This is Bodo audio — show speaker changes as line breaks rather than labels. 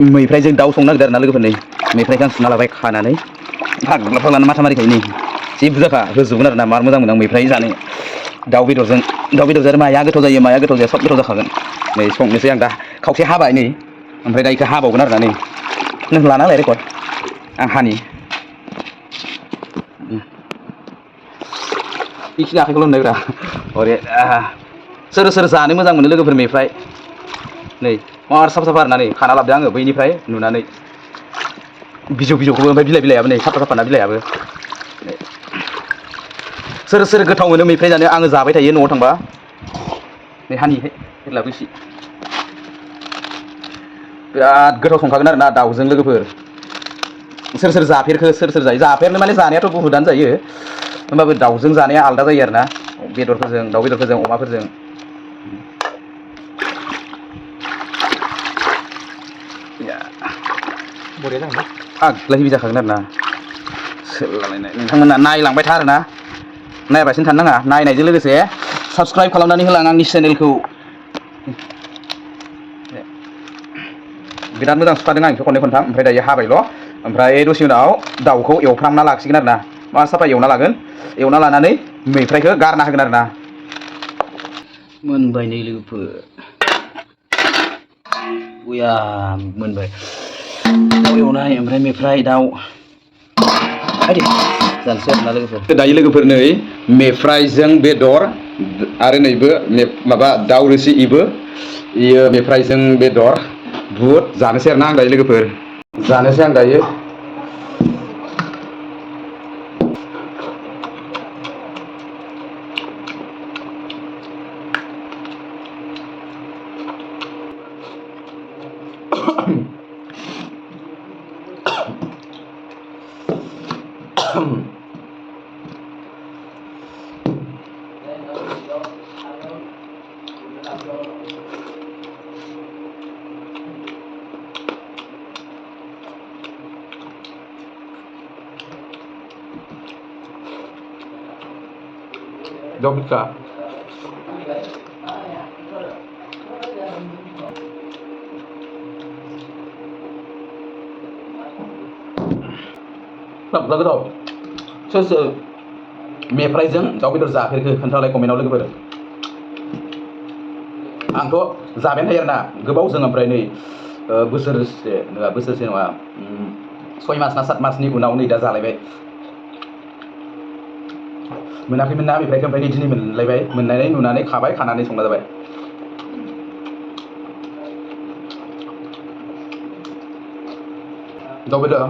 मैफ्रायजों दाउ संनो नागिरदों आरोना लोगोफोर नै मैफ्रायखौ आं सुना लाबाय खानानै फाग्ला फाग्लानो माथा मारिखायो नै जि बुरजाखा होजोबगोन आरोना मार मोजां मोनो आं मैफ्राय जानो दाउ बेदरजों माया गोथाव जायो माया गोथाव जाया सब गोथाव जाखागोन नै संनोसै आं दा खावसे हाबाय नै ओमफ्राय दा इखौ हाबावगोन आरोना नै नों लानालाय रेकर्ड आं हानि बेखिनि आखाइखौल' होननायब्रा अरे सोर सोर जानो मोजां मोनो लोगोफोर मैफ्राय नै मार साफा साफा आरोना नै खाना लाबोदों आङो बैनिफ्राय नुनानै बिजौखौबो ओमफ्राय बिलाइयाबो नै साफा साफाना बिलाइयाबो सोर सोर गोथाव मोनो मैफ्राय जानो आङो जाबाय थायो न'आव थांबा नै हानिहाय हेलाबो एसे बिराद गोथाव संखागोन आरोना दाउजों लोगोफोर सोर सोर जाफेरखो सोर सोर जायो जाफेरनो माने जानायाथ' बुहुदानो जायो होमबाबो दाउजों जानाया आलादा जायो आरोना बेदरफोरजों दाउ बेदरफोरजों अमाफोरजों बरिया जागोन फाग्ला हेभि जाखागोन आरोना सोलालायनाय नोंथांमोना नायलांबाय था आरोना नायाबासिनो थानो नाङा नायनायजों लोगोसे साबस्क्राइब खालामनानै होलां आंनि चेनेलखौ बिराद मोजां सुखादों आं खननै खनथाम ओमफ्राय दायो हाबायल' ओमफ्राय दसे उनाव दाउखौ एवफ्रामना लासिगोन आरोना मा साफा एवना लागोन एवना लानानै मैफ्रायखौ गारना होगोन आरोना मोनबाय नै लोगोफोर बया मोनबाय दाउ एवनाय ओमफ्राय मैफ्राय दाउ जानोसै आरोना लोगोफोर दायो लोगोफोर नै मैफ्रायजों बेदर आरो नैबो माबा दाउ रोसि इबो मैफ्रायजों बेदर बुट जानोसै आरोना आं दायो लोगोफोर जानोसै आं दायो daw bisa Lagi tau मैफ्रायजों दाउ बेदर जाफेरखो खोन्थालाय कमेन्टआव लोगोफोर आंथ' जाबायानो थायो आरोना गोबावजों ओमफ्राय नै बोसोरसे नङा 6 मास ना 7 मासनि उनाव नै दा जालायबाय मोनाखैमोन ना मैफ्रायखौ ओमफ्राय दिनै मोनलायबाय मोननानै नुनानै खाबाय खानानै संना जाबाय दाउ बेदर